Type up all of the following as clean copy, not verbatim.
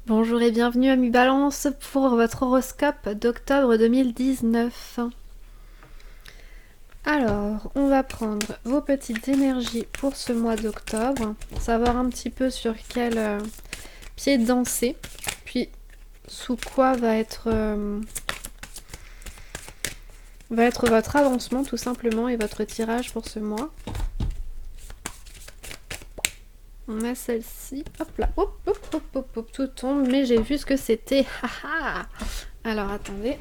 Bonjour et bienvenue à Mi Balance pour votre horoscope d'octobre 2019. Alors, on va prendre vos petites énergies pour ce mois d'octobre, savoir un petit peu sur quel pied danser, puis sous quoi va être votre avancement tout simplement et votre tirage pour ce mois. On a celle-ci, hop là, hop, hop, hop, hop, hop, tout tombe, mais j'ai vu ce que c'était, haha. Alors attendez.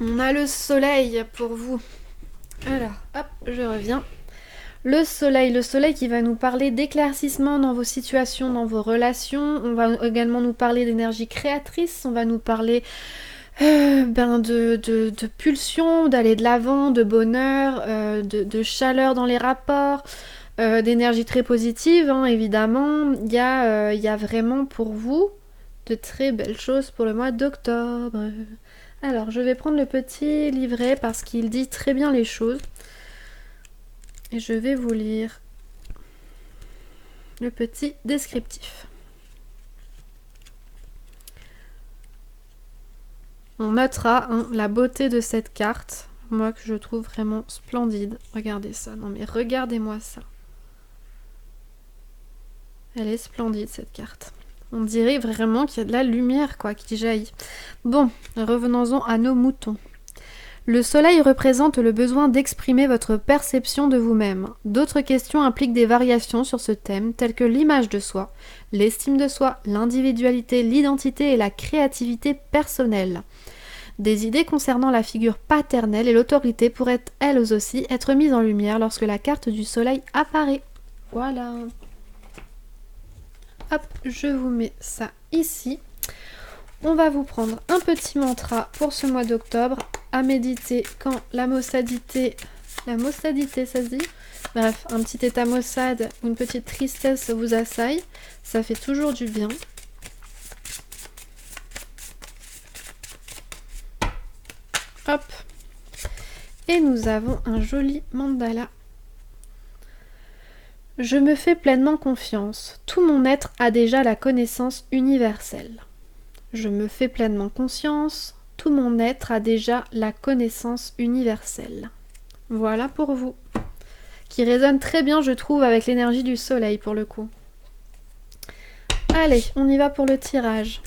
On a le soleil pour vous. Alors, hop, je reviens. Le soleil qui va nous parler d'éclaircissement dans vos situations, dans vos relations. On va également nous parler d'énergie créatrice. On va nous parler de pulsion, d'aller de l'avant, de bonheur, de chaleur dans les rapports, d'énergie très positive, hein, évidemment. Il y a vraiment pour vous de très belles choses pour le mois d'octobre. Alors, je vais prendre le petit livret parce qu'il dit très bien les choses. Et je vais vous lire le petit descriptif. On notera la beauté de cette carte, moi que je trouve vraiment splendide. Regardez ça, non mais regardez-moi ça. Elle est splendide cette carte. On dirait vraiment qu'il y a de la lumière quoi qui jaillit. Bon, revenons-en à nos moutons. Le soleil représente le besoin d'exprimer votre perception de vous-même. D'autres questions impliquent des variations sur ce thème, telles que l'image de soi, l'estime de soi, l'individualité, l'identité et la créativité personnelle. Des idées concernant la figure paternelle et l'autorité pourraient elles aussi être mises en lumière lorsque la carte du soleil apparaît. Voilà. Hop, je vous mets ça ici. On va vous prendre un petit mantra pour ce mois d'octobre à méditer quand la maussadité ça se dit? Bref, un petit état maussade ou une petite tristesse vous assaille. Ça fait toujours du bien. Hop. Et nous avons un joli mandala. Je me fais pleinement confiance. Tout mon être a déjà la connaissance universelle. Je me fais pleinement conscience. Tout mon être a déjà la connaissance universelle. Voilà pour vous. Qui résonne très bien, je trouve, avec l'énergie du soleil pour le coup. Allez, on y va pour le tirage.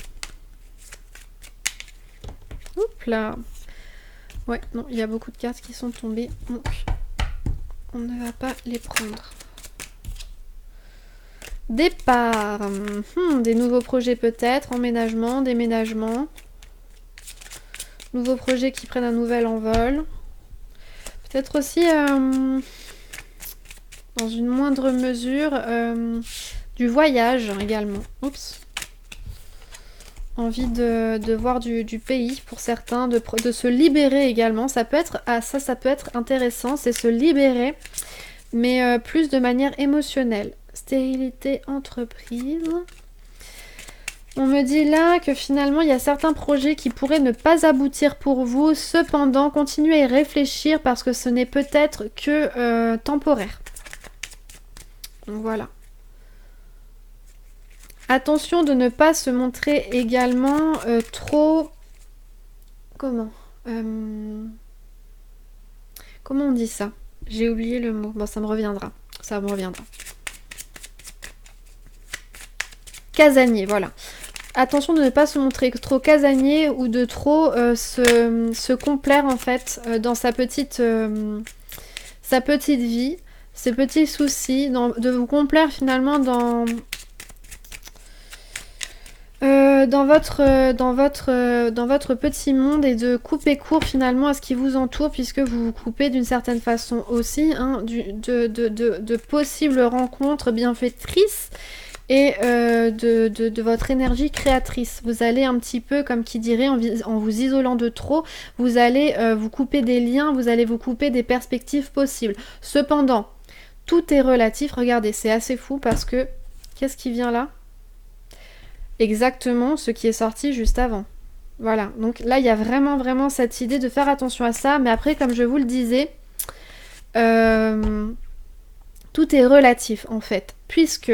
Oups là. Ouais, non, il y a beaucoup de cartes qui sont tombées, donc on ne va pas les prendre. Départ. Des nouveaux projets peut-être, emménagement, déménagement. Nouveaux projets qui prennent un nouvel envol. Peut-être aussi, dans une moindre mesure, du voyage également. Oups. Envie de voir du pays pour certains, de se libérer également. Ça peut être, ça peut être intéressant, c'est se libérer, mais plus de manière émotionnelle. Stérilité entreprise. On me dit là que finalement il y a certains projets qui pourraient ne pas aboutir pour vous. Cependant, continuez à y réfléchir parce que ce n'est peut-être que temporaire. Donc voilà. Attention de ne pas se montrer également trop... Comment on dit ça? J'ai oublié le mot. Bon, ça me reviendra. Ça me reviendra. Casanier, voilà. Attention de ne pas se montrer trop casanier ou de trop se complaire en fait dans sa petite vie, ses petits soucis, de vous complaire finalement dans votre petit monde et de couper court finalement à ce qui vous entoure puisque vous vous coupez d'une certaine façon aussi de possibles rencontres bienfaitrices et de votre énergie créatrice. Vous allez un petit peu, comme qui dirait, en vous isolant de trop, vous allez vous couper des liens, vous allez vous couper des perspectives possibles. Cependant, tout est relatif. Regardez, c'est assez fou parce que, qu'est-ce qui vient là ? Exactement ce qui est sorti juste avant. Voilà, donc là il y a vraiment cette idée de faire attention à ça, mais après comme je vous le disais, Tout est relatif en fait, puisque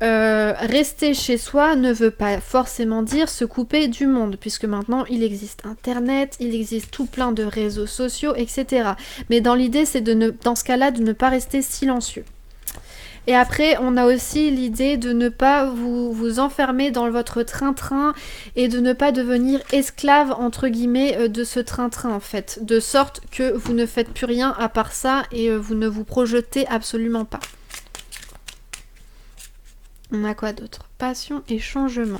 rester chez soi ne veut pas forcément dire se couper du monde, puisque maintenant il existe Internet, il existe tout plein de réseaux sociaux, etc. Mais dans l'idée, c'est dans ce cas-là, de ne pas rester silencieux. Et après, on a aussi l'idée de ne pas vous enfermer dans votre train-train et de ne pas devenir esclave, entre guillemets, de ce train-train, en fait. De sorte que vous ne faites plus rien à part ça et vous ne vous projetez absolument pas. On a quoi d'autre? Passion et changement.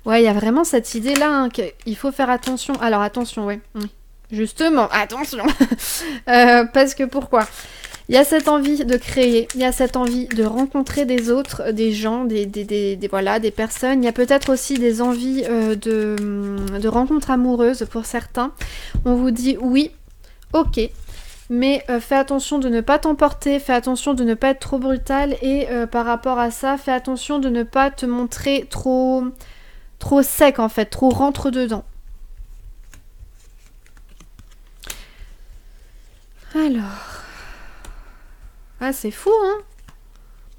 Ouais, il y a vraiment cette idée-là, hein, qu'il faut faire attention. Alors, attention, ouais. Oui. Justement, attention. Parce que pourquoi? Il y a cette envie de créer, il y a cette envie de rencontrer des autres, des gens, voilà, des personnes. Il y a peut-être aussi des envies de rencontres amoureuses pour certains. On vous dit oui, ok, mais fais attention de ne pas t'emporter, fais attention de ne pas être trop brutal et par rapport à ça, fais attention de ne pas te montrer trop sec en fait, trop rentre dedans. Alors... Ah, c'est fou, hein?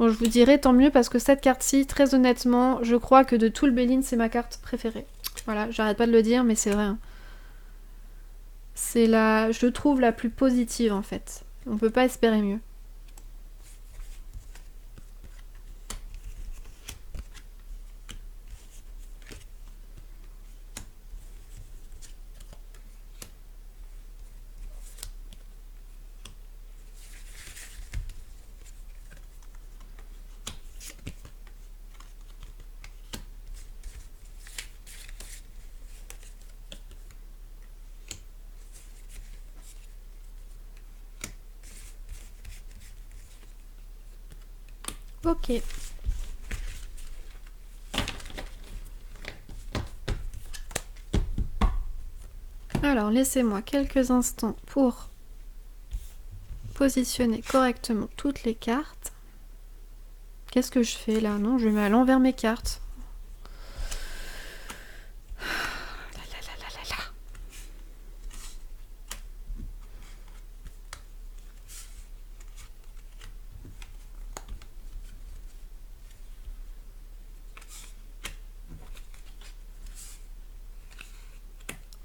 Bon, je vous dirais tant mieux parce que cette carte-ci, très honnêtement, je crois que de tout le Béline, c'est ma carte préférée. Voilà, j'arrête pas de le dire, mais c'est vrai. Hein. C'est je trouve la plus positive, en fait. On peut pas espérer mieux. Ok. Alors, laissez-moi quelques instants pour positionner correctement toutes les cartes. Qu'est-ce que je fais là? Non, je mets à l'envers mes cartes.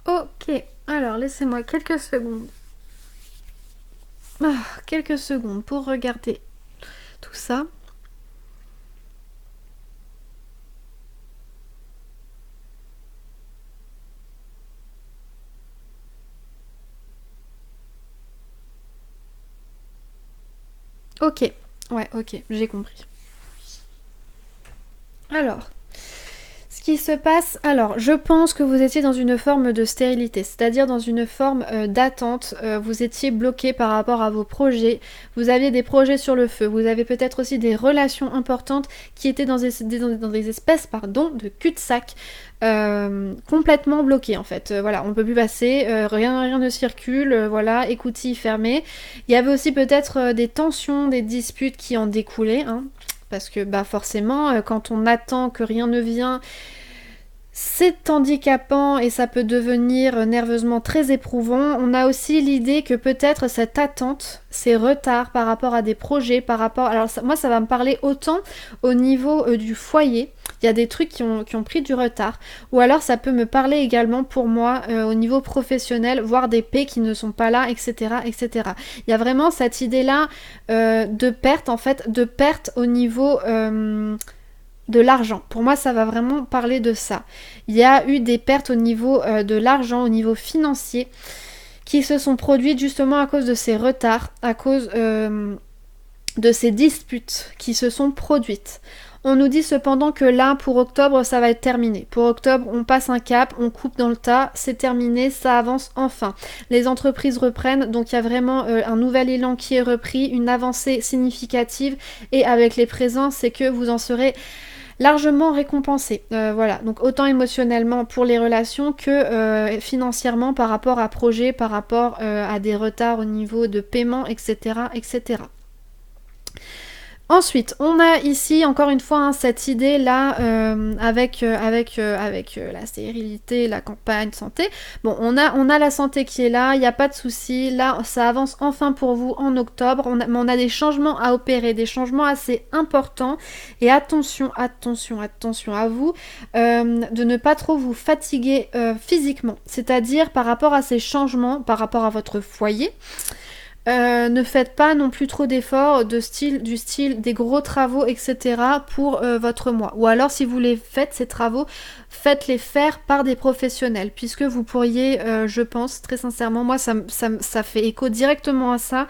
Ok, alors laissez-moi quelques secondes. Quelques secondes pour regarder tout ça. Ok, ouais, ok, j'ai compris. Alors... Ce qui se passe, alors je pense que vous étiez dans une forme de stérilité, c'est-à-dire dans une forme d'attente, vous étiez bloqué par rapport à vos projets, vous aviez des projets sur le feu, vous avez peut-être aussi des relations importantes qui étaient dans des espèces de cul-de-sac, complètement bloquées en fait. Voilà, on ne peut plus passer, rien ne circule, voilà, écoutille fermée. Il y avait aussi peut-être des tensions, des disputes qui en découlaient, hein. Parce que bah forcément, quand on attend que rien ne vient, c'est handicapant et ça peut devenir nerveusement très éprouvant. On a aussi l'idée que peut-être cette attente, ces retards par rapport à des projets, par rapport... Alors moi ça va me parler autant au niveau du foyer. Il y a des trucs qui ont pris du retard. Ou alors ça peut me parler également pour moi au niveau professionnel, voir des P qui ne sont pas là, etc. etc. Il y a vraiment cette idée-là de perte, en fait, de perte au niveau de l'argent. Pour moi, ça va vraiment parler de ça. Il y a eu des pertes au niveau de l'argent, au niveau financier, qui se sont produites justement à cause de ces retards, à cause de ces disputes qui se sont produites. On nous dit cependant que là, pour octobre, ça va être terminé. Pour octobre, on passe un cap, on coupe dans le tas, c'est terminé, ça avance enfin. Les entreprises reprennent, donc il y a vraiment un nouvel élan qui est repris, une avancée significative, et avec les présents, c'est que vous en serez largement récompensé. Voilà, donc autant émotionnellement pour les relations que financièrement par rapport à projets, par rapport à des retards au niveau de paiement, etc. etc. Ensuite, on a ici encore une fois cette idée là avec la stérilité, la campagne santé. Bon, on a la santé qui est là, il n'y a pas de souci. Là, ça avance enfin pour vous en octobre. On a des changements à opérer, des changements assez importants. Et attention à vous de ne pas trop vous fatiguer physiquement. C'est-à-dire par rapport à ces changements, par rapport à votre foyer. Ne faites pas non plus trop d'efforts du style des gros travaux, etc. pour votre mois. Ou alors si vous les faites, ces travaux, faites-les faire par des professionnels, puisque vous pourriez, je pense, très sincèrement, moi ça fait écho directement à ça,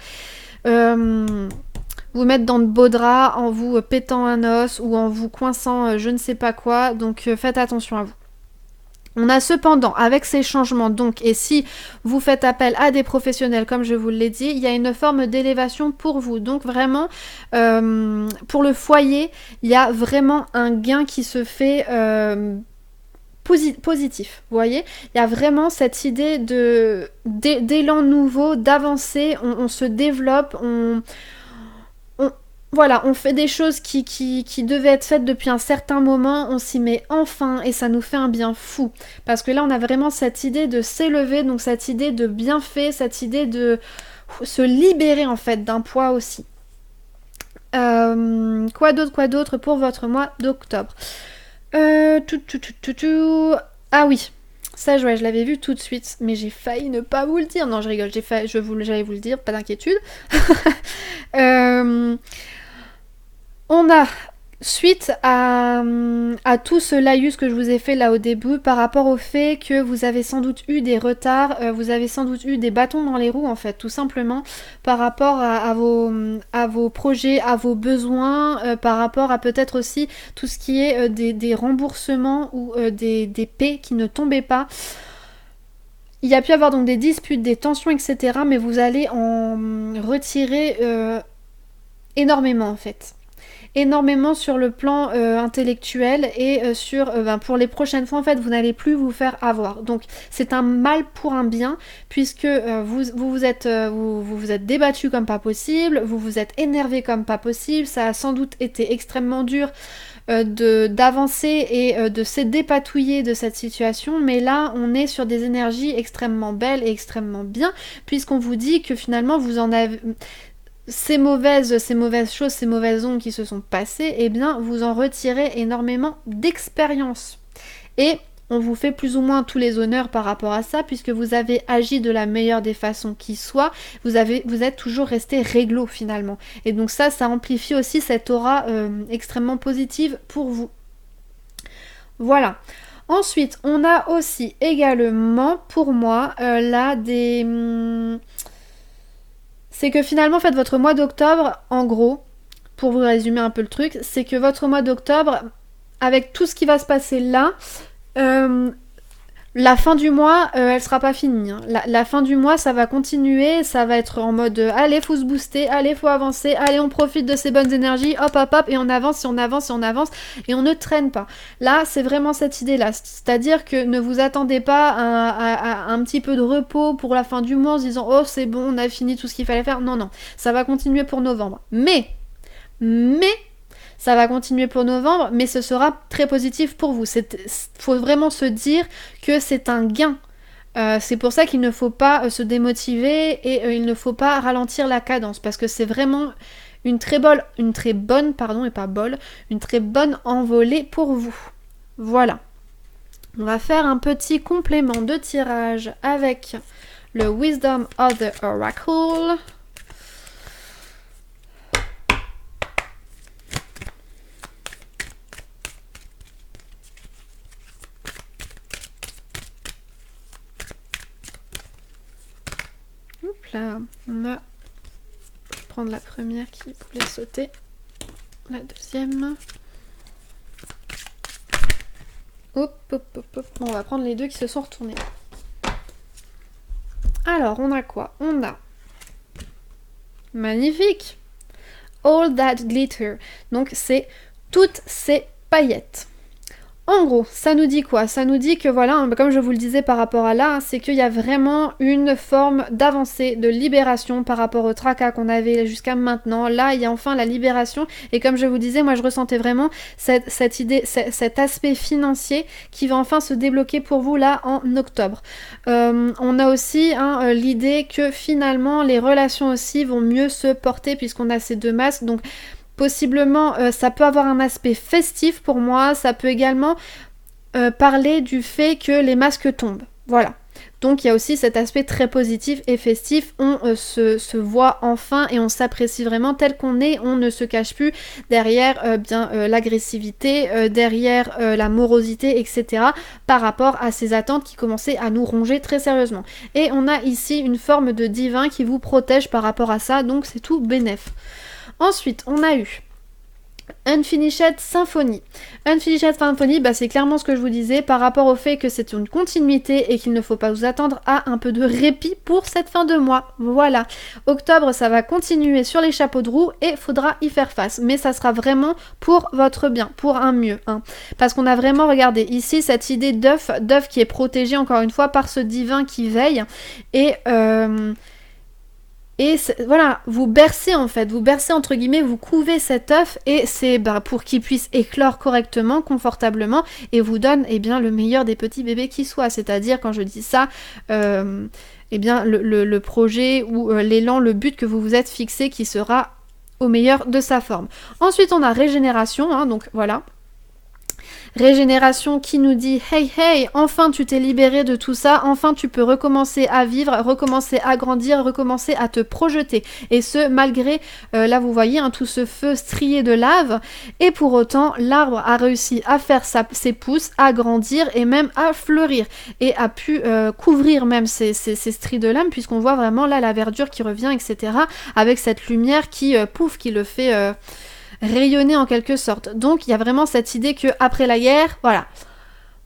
vous mettre dans de beaux draps en vous pétant un os ou en vous coinçant je ne sais pas quoi, donc faites attention à vous. On a cependant, avec ces changements, donc, et si vous faites appel à des professionnels, comme je vous l'ai dit, il y a une forme d'élévation pour vous. Donc vraiment, pour le foyer, il y a vraiment un gain qui se fait positif. Vous voyez, il y a vraiment cette idée d'élan nouveau, d'avancer, on se développe, voilà, on fait des choses qui devaient être faites depuis un certain moment, on s'y met enfin et ça nous fait un bien fou. Parce que là, on a vraiment cette idée de s'élever, donc cette idée de bienfait, cette idée de se libérer en fait d'un poids aussi. Quoi d'autre pour votre mois d'octobre Ah oui, ça je l'avais vu tout de suite, mais j'ai failli ne pas vous le dire. Non, je rigole, j'allais vous le dire, pas d'inquiétude. On a, suite à tout ce laïus que je vous ai fait là au début, par rapport au fait que vous avez sans doute eu des retards, vous avez sans doute eu des bâtons dans les roues en fait, tout simplement, par rapport à vos projets, à vos besoins, par rapport à peut-être aussi tout ce qui est des remboursements ou des paies qui ne tombaient pas. Il y a pu avoir donc des disputes, des tensions, etc. Mais vous allez en retirer énormément en fait. Énormément sur le plan intellectuel et pour les prochaines fois en fait vous n'allez plus vous faire avoir. Donc c'est un mal pour un bien puisque vous vous êtes débattu comme pas possible, vous vous êtes énervé comme pas possible, ça a sans doute été extrêmement dur d'avancer et de se dépatouiller de cette situation, mais là on est sur des énergies extrêmement belles et extrêmement bien puisqu'on vous dit que finalement vous en avez ces mauvaises choses, ces mauvaises ondes qui se sont passées, eh bien vous en retirez énormément d'expérience. Et on vous fait plus ou moins tous les honneurs par rapport à ça, puisque vous avez agi de la meilleure des façons qui soit, vous êtes toujours resté réglo finalement. Et donc ça amplifie aussi cette aura extrêmement positive pour vous. Voilà. Ensuite, on a aussi également, pour moi, là c'est que finalement, en fait, votre mois d'octobre, en gros, pour vous résumer un peu le truc, c'est que votre mois d'octobre, avec tout ce qui va se passer là, la fin du mois, elle sera pas finie. Hein. La fin du mois, ça va continuer, ça va être en mode allez, faut se booster, allez, faut avancer, allez, on profite de ces bonnes énergies, hop, hop, hop, et on avance, et on avance, et on avance, et on ne traîne pas. Là, c'est vraiment cette idée-là, c'est-à-dire que ne vous attendez pas à un petit peu de repos pour la fin du mois en se disant oh, c'est bon, on a fini tout ce qu'il fallait faire. Non, non, ça va continuer pour novembre. Mais, ça va continuer pour novembre, mais ce sera très positif pour vous. Faut vraiment se dire que c'est un gain. C'est pour ça qu'il ne faut pas se démotiver et il ne faut pas ralentir la cadence parce que c'est vraiment une très bonne envolée pour vous. Voilà. On va faire un petit complément de tirage avec le Wisdom of the Oracle. Là, on va prendre la première qui voulait sauter, la deuxième. Hop. Bon, on va prendre les deux qui se sont retournés. Alors, on a quoi? On a magnifique. All that glitter. Donc, c'est toutes ces paillettes. En gros, ça nous dit quoi? Ça nous dit que voilà, comme je vous le disais par rapport à là, c'est qu'il y a vraiment une forme d'avancée, de libération par rapport au tracas qu'on avait jusqu'à maintenant. Là, il y a enfin la libération. Et comme je vous disais, moi je ressentais vraiment cette idée, cet aspect financier qui va enfin se débloquer pour vous là en octobre. On a aussi l'idée que finalement les relations aussi vont mieux se porter puisqu'on a ces deux masques. Donc possiblement, ça peut avoir un aspect festif pour moi, ça peut également parler du fait que les masques tombent. Voilà. Donc il y a aussi cet aspect très positif et festif, on se voit enfin et on s'apprécie vraiment tel qu'on est, on ne se cache plus derrière l'agressivité, derrière la morosité, etc. par rapport à ces attentes qui commençaient à nous ronger très sérieusement. Et on a ici une forme de divin qui vous protège par rapport à ça, donc c'est tout bénef. Ensuite, on a eu Unfinished Symphony. Unfinished Symphony, c'est clairement ce que je vous disais par rapport au fait que c'est une continuité et qu'il ne faut pas vous attendre à un peu de répit pour cette fin de mois. Voilà. Octobre, ça va continuer sur les chapeaux de roue et faudra y faire face. Mais ça sera vraiment pour votre bien, pour un mieux. Parce qu'on a vraiment, regardé ici, cette idée d'œuf qui est protégé encore une fois par ce divin qui veille. Et voilà, vous bercez en fait, vous bercez entre guillemets, vous couvez cet œuf et c'est pour qu'il puisse éclore correctement, confortablement et vous donne le meilleur des petits bébés qui soient. C'est-à-dire quand je dis ça, le projet ou l'élan, le but que vous vous êtes fixé qui sera au meilleur de sa forme. Ensuite on a régénération, donc voilà. Régénération qui nous dit hey hey, enfin tu t'es libéré de tout ça, enfin tu peux recommencer à vivre, recommencer à grandir, recommencer à te projeter. Et ce malgré, là vous voyez, tout ce feu strié de lave. Et pour autant, l'arbre a réussi à faire ses pousses, à grandir et même à fleurir. Et a pu couvrir même ces stries de lame, puisqu'on voit vraiment là la verdure qui revient, etc. Avec cette lumière qui qui le fait rayonner en quelque sorte. Donc il y a vraiment cette idée que après la guerre, voilà,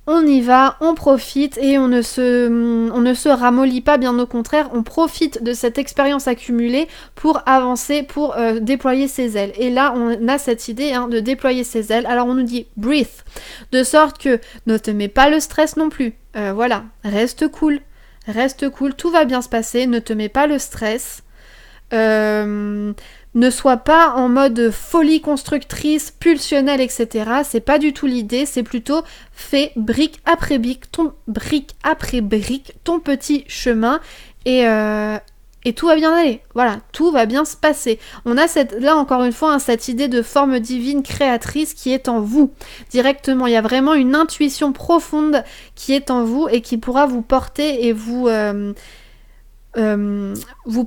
on y va, on profite et on ne se ramollit pas, bien au contraire, on profite de cette expérience accumulée pour avancer, pour déployer ses ailes. Et là, on a cette idée de déployer ses ailes. Alors on nous dit breathe, de sorte que ne te mets pas le stress non plus. Voilà, reste cool, tout va bien se passer, ne te mets pas le stress. Ne sois pas en mode folie constructrice, pulsionnelle, etc. C'est pas du tout l'idée, c'est plutôt fais brique après brique, ton petit chemin et tout va bien aller. Voilà, tout va bien se passer. On a là encore une fois cette idée de forme divine créatrice qui est en vous directement. Il y a vraiment une intuition profonde qui est en vous et qui pourra vous porter et vous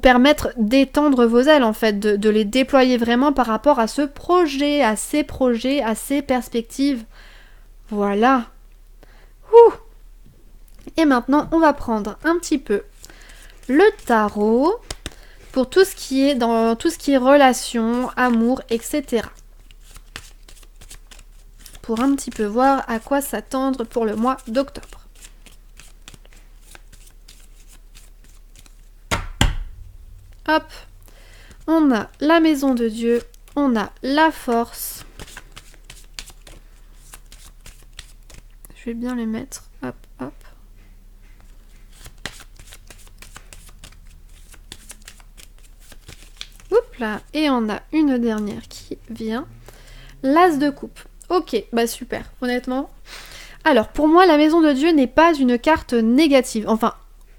permettre d'étendre vos ailes en fait, de les déployer vraiment par rapport à ce projet, à ces projets, à ces perspectives. Voilà. Ouh. Et maintenant, on va prendre un petit peu le tarot pour tout ce qui est dans tout ce qui est relation, amour, etc. Pour un petit peu voir à quoi s'attendre pour le mois d'octobre. Hop, on a la maison de Dieu, on a la force. Je vais bien les mettre, hop, hop. Oups là, et on a une dernière qui vient. L'as de coupe. Ok, super, honnêtement. Alors, pour moi, la maison de Dieu n'est pas une carte négative. Enfin,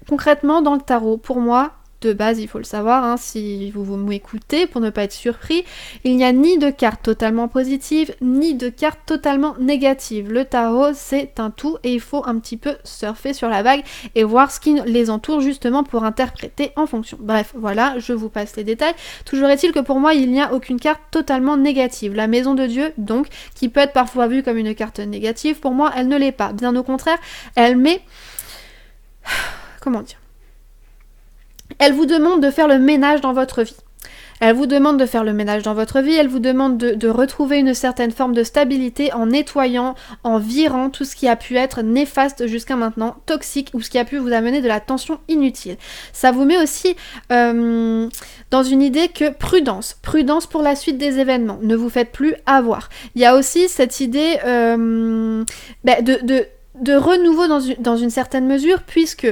concrètement, dans le tarot, pour moi, de base, il faut le savoir, si vous m'écoutez, pour ne pas être surpris, il n'y a ni de carte totalement positive, ni de carte totalement négative. Le tarot, c'est un tout et il faut un petit peu surfer sur la vague et voir ce qui les entoure justement pour interpréter en fonction. Bref, voilà, je vous passe les détails. Toujours est-il que pour moi, il n'y a aucune carte totalement négative. La maison de Dieu, donc, qui peut être parfois vue comme une carte négative, pour moi, elle ne l'est pas. Bien au contraire, elle met... Comment dire ? Elle vous demande de faire le ménage dans votre vie. Elle vous demande de faire le ménage dans votre vie, elle vous demande de retrouver une certaine forme de stabilité en nettoyant, en virant tout ce qui a pu être néfaste jusqu'à maintenant, toxique, ou ce qui a pu vous amener de la tension inutile. Ça vous met aussi dans une idée que prudence pour la suite des événements, ne vous faites plus avoir. Il y a aussi cette idée de renouveau dans une certaine mesure, puisque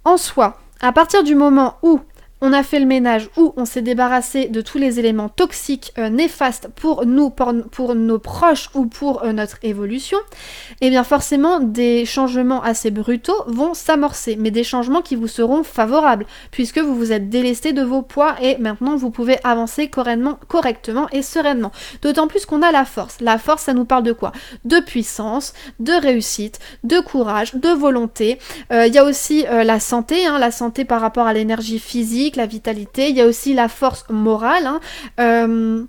en soi, à partir du moment où on a fait le ménage, où on s'est débarrassé de tous les éléments toxiques, néfastes pour nous, pour nos proches ou pour notre évolution, et bien forcément des changements assez brutaux vont s'amorcer, mais des changements qui vous seront favorables, puisque vous vous êtes délesté de vos poids et maintenant vous pouvez avancer correctement et sereinement. D'autant plus qu'on a la force. La force, ça nous parle de quoi? De puissance, de réussite, de courage, de volonté. Il y a aussi la santé par rapport à l'énergie physique, la vitalité, il y a aussi la force morale, il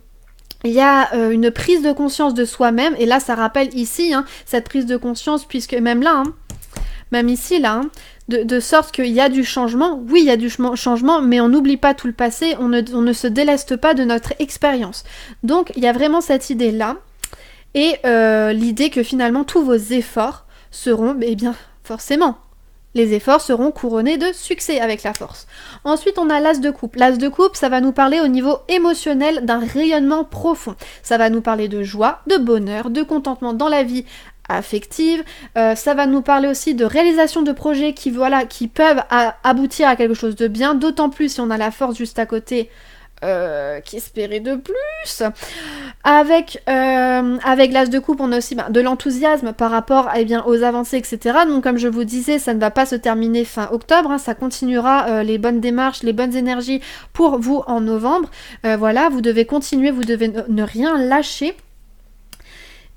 y a une prise de conscience de soi-même, et là ça rappelle ici cette prise de conscience, puisque même là, même ici là, de sorte qu'il y a du changement, oui il y a du changement, mais on n'oublie pas tout le passé, on ne se déleste pas de notre expérience. Donc il y a vraiment cette idée là, et l'idée que finalement tous vos efforts seront, eh bien forcément, les efforts seront couronnés de succès avec la force. Ensuite, on a l'as de coupe. L'as de coupe, ça va nous parler au niveau émotionnel d'un rayonnement profond. Ça va nous parler de joie, de bonheur, de contentement dans la vie affective. Ça va nous parler aussi de réalisation de projets qui peuvent aboutir à quelque chose de bien, d'autant plus si on a la force juste à côté. Qui espérait de plus. Avec l'as de coupe, on a aussi de l'enthousiasme par rapport aux avancées, etc. Donc comme je vous disais, ça ne va pas se terminer fin octobre, ça continuera les bonnes démarches, les bonnes énergies pour vous en novembre. Voilà, vous devez continuer, vous devez ne rien lâcher.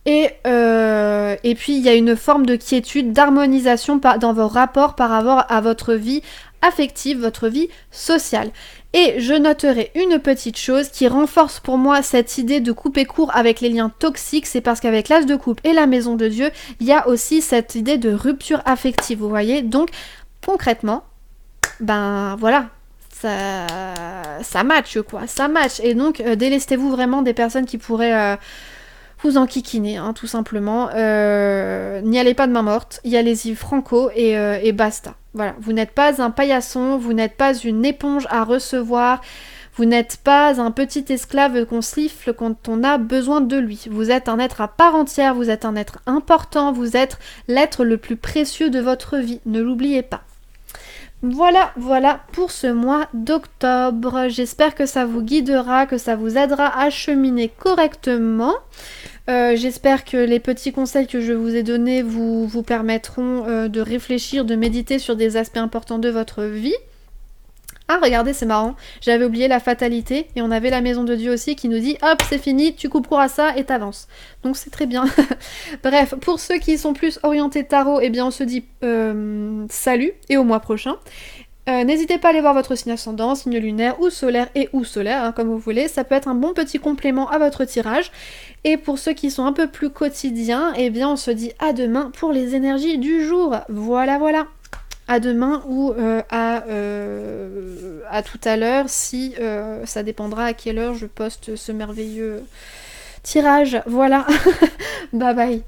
Et puis il y a une forme de quiétude, d'harmonisation dans vos rapports par rapport à votre vie affective, votre vie sociale. Et je noterai une petite chose qui renforce pour moi cette idée de couper court avec les liens toxiques, c'est parce qu'avec l'as de coupe et la maison de Dieu, il y a aussi cette idée de rupture affective, vous voyez. Donc concrètement, voilà, ça match quoi, ça match. Et donc délestez-vous vraiment des personnes qui pourraient vous enquiquiner, tout simplement. N'y allez pas de main morte, y allez-y franco et basta. Voilà, vous n'êtes pas un paillasson, vous n'êtes pas une éponge à recevoir, vous n'êtes pas un petit esclave qu'on siffle quand on a besoin de lui. Vous êtes un être à part entière, vous êtes un être important, vous êtes l'être le plus précieux de votre vie, ne l'oubliez pas. Voilà pour ce mois d'octobre. J'espère que ça vous guidera, que ça vous aidera à cheminer correctement. J'espère que les petits conseils que je vous ai donnés vous permettront de réfléchir, de méditer sur des aspects importants de votre vie. Ah, regardez, c'est marrant, j'avais oublié la fatalité, et on avait la maison de Dieu aussi qui nous dit « Hop, c'est fini, tu coupes court à ça et t'avances ». Donc c'est très bien. Bref, pour ceux qui sont plus orientés tarot, eh bien on se dit salut et au mois prochain. N'hésitez pas à aller voir votre signe ascendant, signe lunaire ou solaire comme vous voulez. Ça peut être un bon petit complément à votre tirage. Et pour ceux qui sont un peu plus quotidiens, eh bien on se dit à demain pour les énergies du jour. Voilà. À demain ou à tout à l'heure, si ça dépendra à quelle heure je poste ce merveilleux tirage. Voilà. Bye bye.